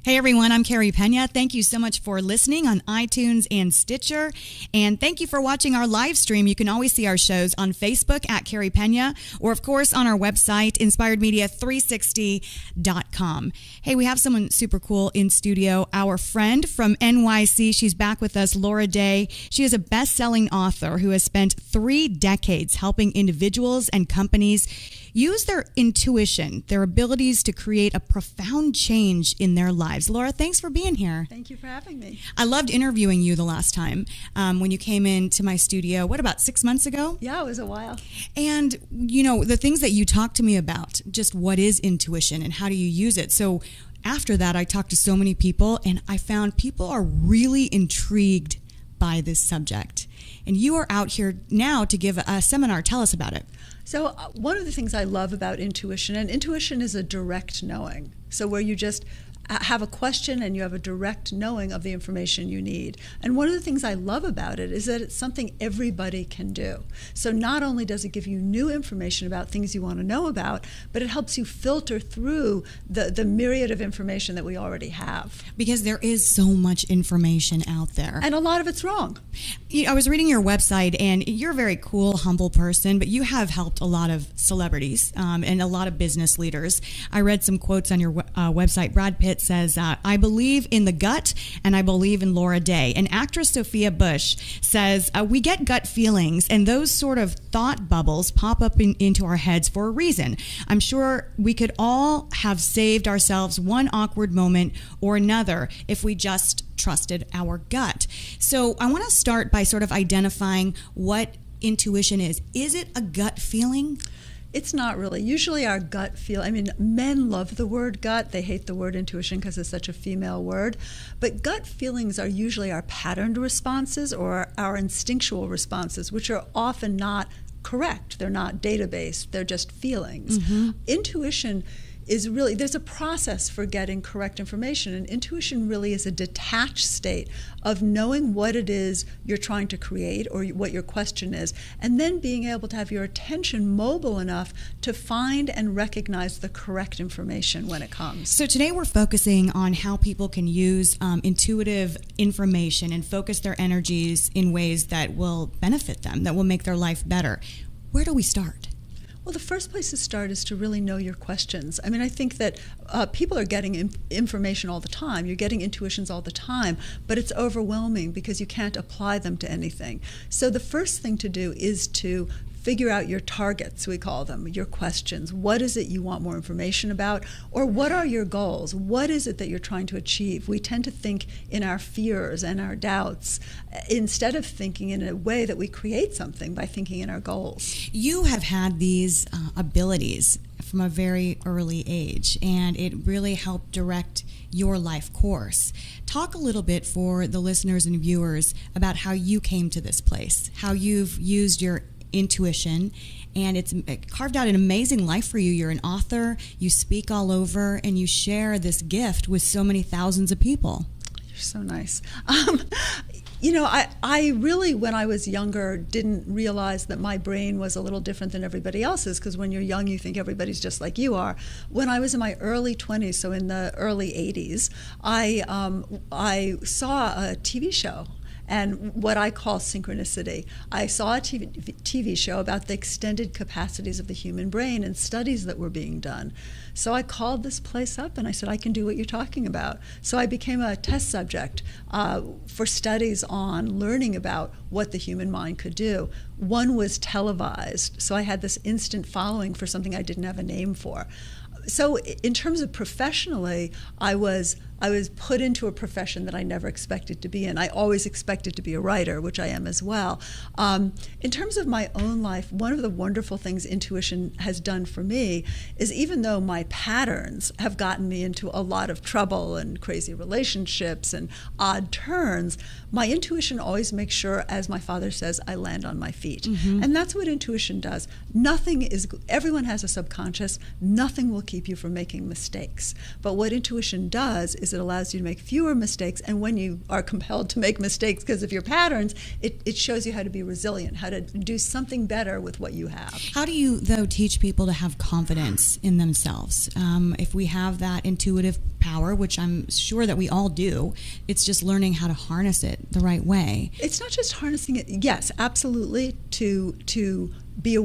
Hey everyone, I'm Carrie Pena. Thank you so much for listening on iTunes and Stitcher. And thank you for watching our live stream. You can always see our shows on Facebook at Carrie Pena, or of course on our website, inspiredmedia360.com. Hey, we have someone super cool in studio, our friend from NYC. She's back with us, Laura Day. She is a best-selling author who has spent 3 decades helping individuals and companies use their intuition, their abilities to create a profound change in their lives. Laura, thanks for being here. Thank you for having me. I loved interviewing you the last time when you came into my studio, about 6 months ago? Yeah, it was a while. And, you know, the things that you talked to me about, just what is intuition and how do you use it? So after that, I talked to so many people, and I found people are really intrigued by this subject. And you are out here now to give a seminar. Tell us about it. So one of the things I love about intuition, and intuition is a direct knowing. So where you just have a question and you have a direct knowing of the information you need. And one of the things I love about it is that it's something everybody can do. So not only does it give you new information about things you want to know about, but it helps you filter through the myriad of information that we already have. Because there is so much information out there. And a lot of it's wrong. I was reading your website, and you're a very cool, humble person, but you have helped a lot of celebrities and a lot of business leaders. I read some quotes on your website. Brad Pitt says, I believe in the gut and I believe in Laura Day. And actress Sophia Bush says, we get gut feelings, and those sort of thought bubbles pop up into our heads for a reason. I'm sure we could all have saved ourselves one awkward moment or another if we just trusted our gut. So I want to start by sort of identifying what intuition is. Is it a gut feeling? It's not really. Usually our gut feel, men love the word gut. They hate the word intuition because it's such a female word. But gut feelings are usually our patterned responses or our instinctual responses, which are often not correct. They're not data-based. They're just feelings. Mm-hmm. Intuition is really, there's a process for getting correct information, and intuition really is a detached state of knowing what it is you're trying to create or what your question is, and then being able to have your attention mobile enough to find and recognize the correct information when it comes. So today we're focusing on how people can use intuitive information and focus their energies in ways that will benefit them, that will make their life better. Where do we start? Well, the first place to start is to really know your questions. I think that people are getting information all the time. You're getting intuitions all the time, but it's overwhelming because you can't apply them to anything. So the first thing to do is to figure out your targets, we call them, your questions. What is it you want more information about? Or what are your goals? What is it that you're trying to achieve? We tend to think in our fears and our doubts instead of thinking in a way that we create something by thinking in our goals. You have had these abilities from a very early age, and it really helped direct your life course. Talk a little bit for the listeners and viewers about how you came to this place, how you've used your intuition, and it's carved out an amazing life for you. You're an author, you speak all over, and you share this gift with so many thousands of people. You're so nice. I really, when I was younger, didn't realize that my brain was a little different than everybody else's, because when you're young, you think everybody's just like you are. When I was in my early 20s, so in the early 80s, I saw a TV show, and what I call synchronicity. I saw a TV show about the extended capacities of the human brain and studies that were being done. So I called this place up and I said, I can do what you're talking about. So I became a test subject for studies on learning about what the human mind could do. One was televised, so I had this instant following for something I didn't have a name for. So in terms of professionally, I was put into a profession that I never expected to be in. I always expected to be a writer, which I am as well. In terms of my own life, one of the wonderful things intuition has done for me is, even though my patterns have gotten me into a lot of trouble and crazy relationships and odd turns, my intuition always makes sure, as my father says, I land on my feet. Mm-hmm. And that's what intuition does. Everyone has a subconscious. Nothing will keep you from making mistakes. But what intuition does is it allows you to make fewer mistakes, and when you are compelled to make mistakes because of your patterns, it shows you how to be resilient, how to do something better with what you have. How do you, though, teach people to have confidence in themselves? If we have that intuitive power, which I'm sure that we all do, it's just learning how to harness it the right way. It's not just harnessing it. Yes, absolutely, to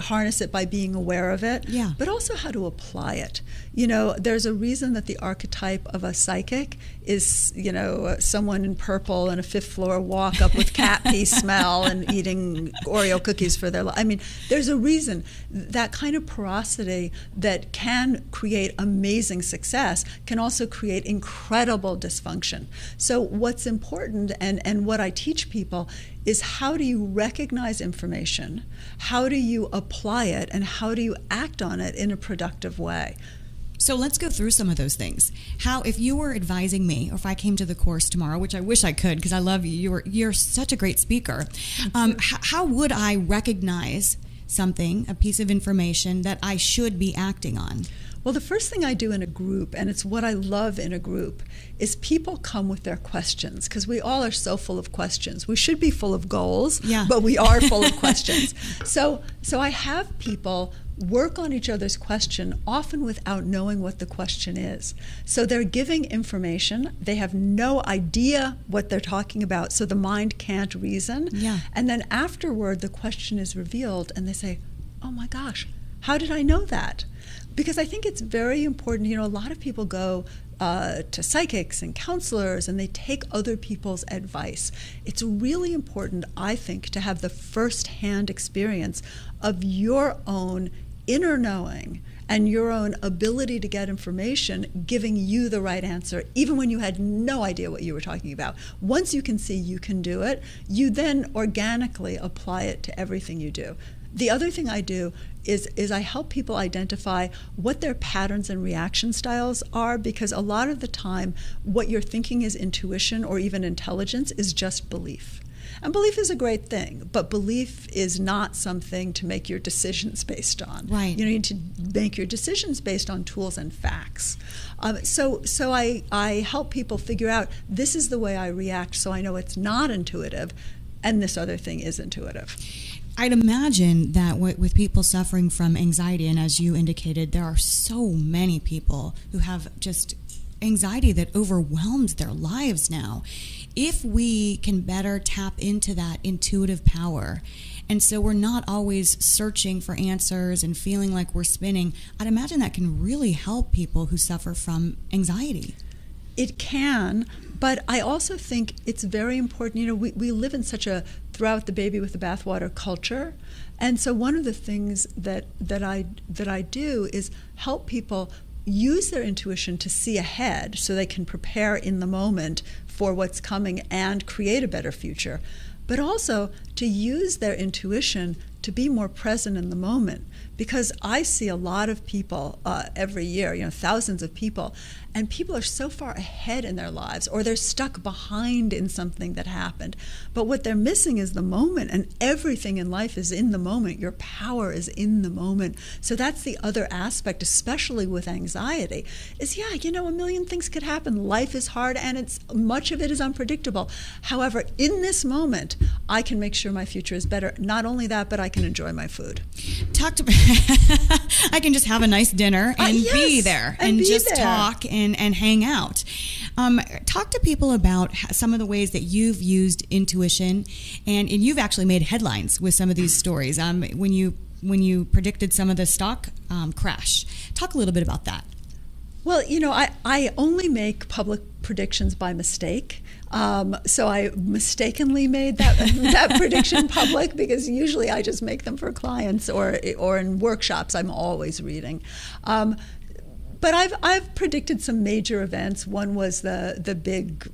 harness it by being aware of it, yeah, but also how to apply it. You know, there's a reason that the archetype of a psychic is, you know, someone in purple in a fifth floor walk up with cat pee smell and eating Oreo cookies for their life. I mean, there's a reason. That kind of porosity that can create amazing success can also create incredible dysfunction. So what's important, and what I teach people, is how do you recognize information, how do you apply it, and how do you act on it in a productive way. So let's go through some of those things. How, if you were advising me, or if I came to the course tomorrow, which I wish I could because I love you, you're such a great speaker, how would I recognize something, a piece of information that I should be acting on? Well, the first thing I do in a group, and it's what I love in a group, is people come with their questions, because we all are so full of questions. We should be full of goals, yeah, but we are full of questions. So I have people work on each other's question, often without knowing what the question is. So they're giving information, they have no idea what they're talking about, so the mind can't reason. Yeah. And then afterward, the question is revealed, and they say, oh my gosh, how did I know that? Because I think it's very important. You know, a lot of people go to psychics and counselors, and they take other people's advice. It's really important, I think, to have the first-hand experience of your own inner knowing and your own ability to get information giving you the right answer, even when you had no idea what you were talking about. Once you can see you can do it, you then organically apply it to everything you do. The other thing I do is I help people identify what their patterns and reaction styles are, because a lot of the time what you're thinking is intuition or even intelligence is just belief. And belief is a great thing, but belief is not something to make your decisions based on. Right. You need to make your decisions based on tools and facts. So I help people figure out, this is the way I react, so I know it's not intuitive, and this other thing is intuitive. I'd imagine that with people suffering from anxiety, and as you indicated, there are so many people who have just anxiety that overwhelms their lives now. If we can better tap into that intuitive power, and so we're not always searching for answers and feeling like we're spinning, I'd imagine that can really help people who suffer from anxiety. It can, but I also think it's very important. You know, we live in such a throw out the baby with the bathwater culture, and so one of the things that I do is help people use their intuition to see ahead, so they can prepare in the moment for what's coming and create a better future, but also to use their intuition to be more present in the moment. Because I see a lot of people every year, you know, thousands of people, and people are so far ahead in their lives, or they're stuck behind in something that happened. But what they're missing is the moment, and everything in life is in the moment. Your power is in the moment. So that's the other aspect, especially with anxiety, is, yeah, you know, a million things could happen. Life is hard, and much of it is unpredictable. However, in this moment, I can make sure my future is better. Not only that, but I can enjoy my food. I can just have a nice dinner and yes, be there and be just there. talk and hang out. Talk to people about some of the ways that you've used intuition, and you've actually made headlines with some of these stories. When you predicted some of the stock crash, talk a little bit about that. Well, you know, I only make public predictions by mistake. So I mistakenly made that prediction public, because usually I just make them for clients or in workshops I'm always reading. But I've predicted some major events. One was the big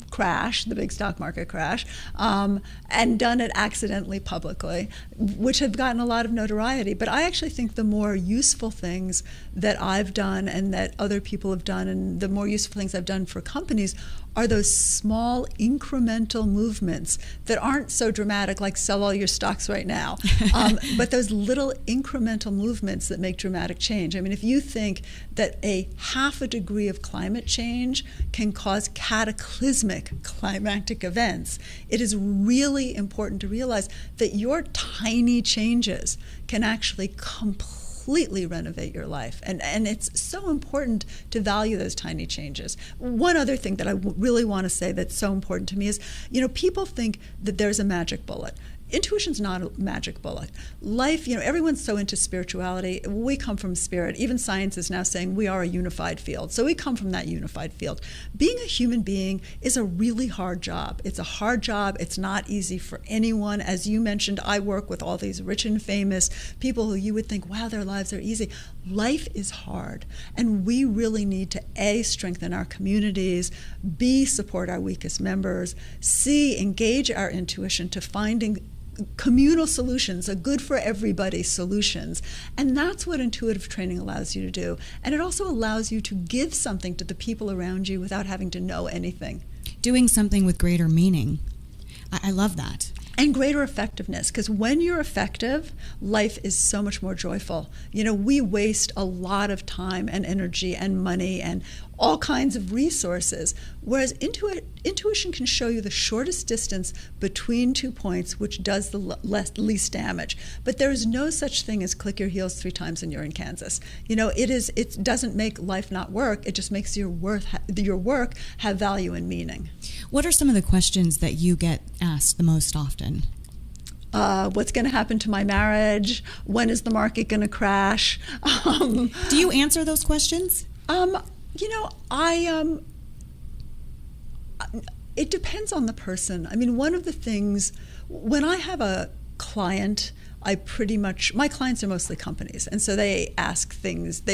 crash, the big stock market crash, and done it accidentally publicly, which have gotten a lot of notoriety. But I actually think the more useful things that I've done and that other people have done, and the more useful things I've done for companies, are those small incremental movements that aren't so dramatic, like sell all your stocks right now, but those little incremental movements that make dramatic change. I mean, if you think that a 0.5 degree of climate change can cause cataclysmic climatic events, it is really important to realize that your tiny changes can actually completely renovate your life. And it's so important to value those tiny changes. One other thing that I really want to say that's so important to me is, people think that there's a magic bullet. Intuition's not a magic bullet. Life, everyone's so into spirituality. We come from spirit. Even science is now saying we are a unified field. So we come from that unified field. Being a human being is a really hard job. It's a hard job. It's not easy for anyone. As you mentioned, I work with all these rich and famous people who you would think, wow, their lives are easy. Life is hard. And we really need to, A, strengthen our communities, B, support our weakest members, C, engage our intuition to finding communal solutions, a good for everybody solutions. And that's what intuitive training allows you to do. And it also allows you to give something to the people around you without having to know anything. Doing something with greater meaning. I love that. And greater effectiveness, because when you're effective, life is so much more joyful. We waste a lot of time and energy and money and all kinds of resources, whereas intuition can show you the shortest distance between 2 points, which does the least damage. But there is no such thing as click your heels 3 times and you're in Kansas. It doesn't make life not work. It just makes your work have value and meaning. What are some of the questions that you get asked the most often? What's going to happen to my marriage? When is the market going to crash? Do you answer those questions? It depends on the person. I mean, one of the things, when I have a client, my clients are mostly companies, and so they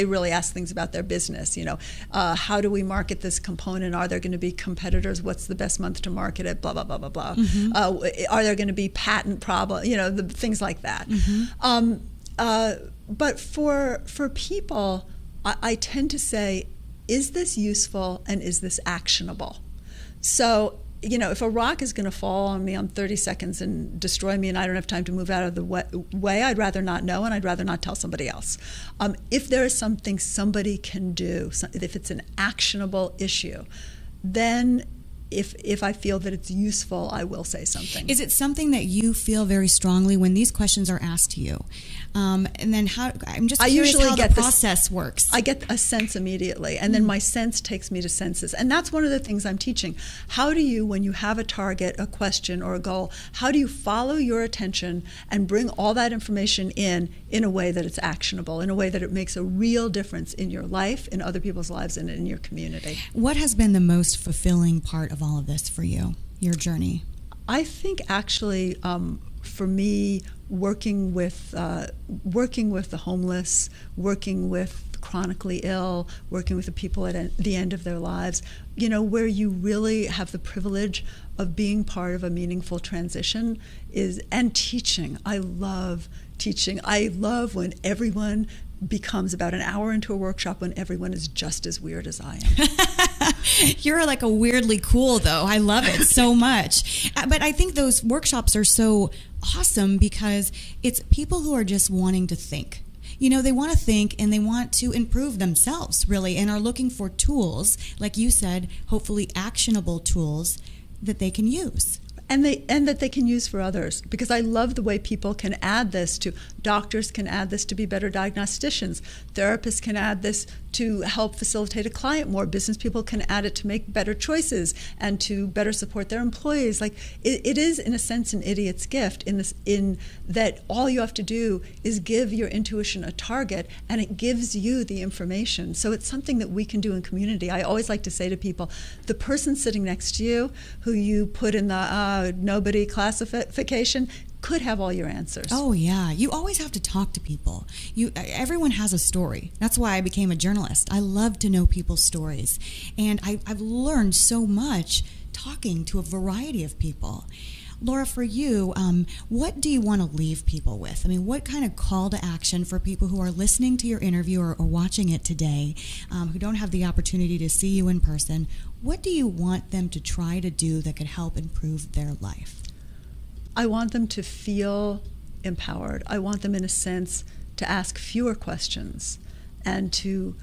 really ask things about their business. How do we market this component? Are there going to be competitors? What's the best month to market it? Blah, blah, blah, blah, blah. Mm-hmm. Are there going to be patent problems? Things like that. Mm-hmm. But for people, I tend to say, is this useful and is this actionable? So, if a rock is going to fall on me on 30 seconds and destroy me and I don't have time to move out of the way, I'd rather not know, and I'd rather not tell somebody else. If there is something somebody can do, if it's an actionable issue, then if I feel that it's useful, I will say something. Is it something that you feel very strongly when these questions are asked to you? And then I'm just curious how the process works. I get a sense immediately, and then my sense takes me to senses. And that's one of the things I'm teaching. How do you, when you have a target, a question, or a goal, how do you follow your attention and bring all that information in a way that it's actionable, in a way that it makes a real difference in your life, in other people's lives, and in your community? What has been the most fulfilling part of all of this for you, your journey? I think actually, for me, working with the homeless, working with the chronically ill, working with the people at the end of their lives, where you really have the privilege of being part of a meaningful transition and teaching. I love teaching. I love when everyone becomes about an hour into a workshop when everyone is just as weird as I am. You're like a weirdly cool, though. I love it so much. But I think those workshops are so awesome because it's people who are just wanting to think. They want to think and they want to improve themselves, really, and are looking for tools, like you said, hopefully actionable tools that they can use. And that they can use for others, because I love the way people can add this to doctors, can add this to be better diagnosticians, therapists can add this to help facilitate a client more, business people can add it to make better choices and to better support their employees. Like it is in a sense an idiot's gift in that all you have to do is give your intuition a target and it gives you the information. So it's something that we can do in community. I always like to say to people, the person sitting next to you who you put in the nobody classification could have all your answers. Oh yeah, you always have to talk to people. Everyone has a story. That's why I became a journalist. I love to know people's stories, and I've learned so much talking to a variety of people. Laura, for you, what do you want to leave people with? I mean, what kind of call to action for people who are listening to your interview or watching it today, who don't have the opportunity to see you in person? What do you want them to try to do that could help improve their life? I want them to feel empowered. I want them, in a sense, to ask fewer questions and to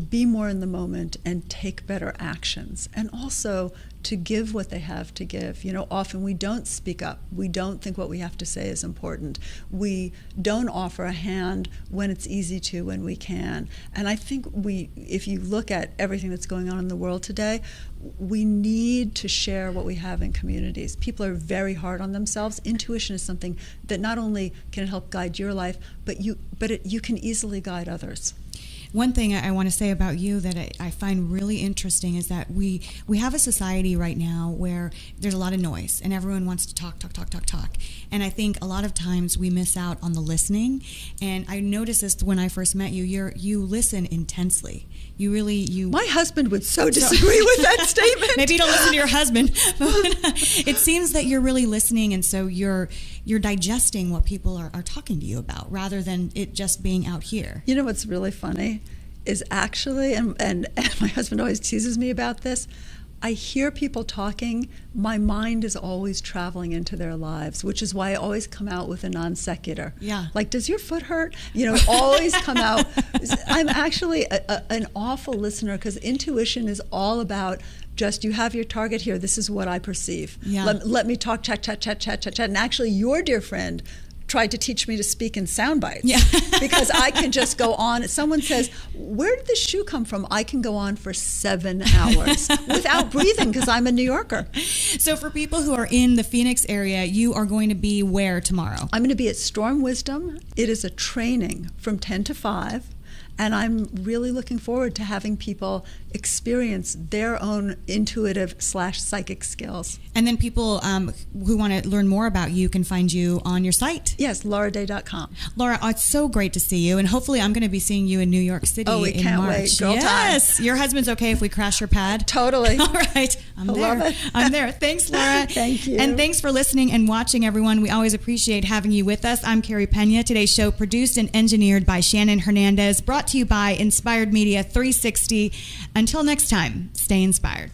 be more in the moment and take better actions, and also to give what they have to give. You know, often we don't speak up. We don't think what we have to say is important. We don't offer a hand when it's easy to, when we can. And I think if you look at everything that's going on in the world today, we need to share what we have in communities. People are very hard on themselves. Intuition is something that not only can help guide your life, but you can easily guide others. One thing I want to say about you that I find really interesting is that we have a society right now where there's a lot of noise and everyone wants to talk. And I think a lot of times we miss out on the listening. And I noticed this when I first met you. You listen intensely. My husband would so disagree with that statement. Maybe you don't listen to your husband. It seems that you're really listening, and so you're digesting what people are talking to you about rather than it just being out here. You know what's really funny is actually, and my husband always teases me about this, I hear people talking, my mind is always traveling into their lives, which is why I always come out with a non sequitur. Yeah. Like, does your foot hurt? You know, always come out. I'm actually an awful listener, because intuition is all about just, you have your target here, this is what I perceive. Yeah. Let me talk, chat. And actually, your dear friend tried to teach me to speak in sound bites. Yeah. Because I can just go on. Someone says, where did this shoe come from? I can go on for 7 hours without breathing, because I'm a New Yorker. So for people who are in the Phoenix area, you are going to be where tomorrow? I'm going to be at Storm Wisdom. It is a training from 10 to 5. And I'm really looking forward to having people experience their own intuitive/psychic skills. And then people who want to learn more about you can find you on your site. Yes, lauraday.com. Laura, it's so great to see you. And hopefully I'm going to be seeing you in New York City in March. Oh, we can't wait. Girl yes. time. Your husband's okay if we crash your pad? Totally. All right. I'm there. Love it. I'm there. Thanks, Laura. Thank you. And thanks for listening and watching, everyone. We always appreciate having you with us. I'm Carrie Pena. Today's show produced and engineered by Shannon Hernandez, brought to you by Inspired Media 360. Until next time, stay inspired.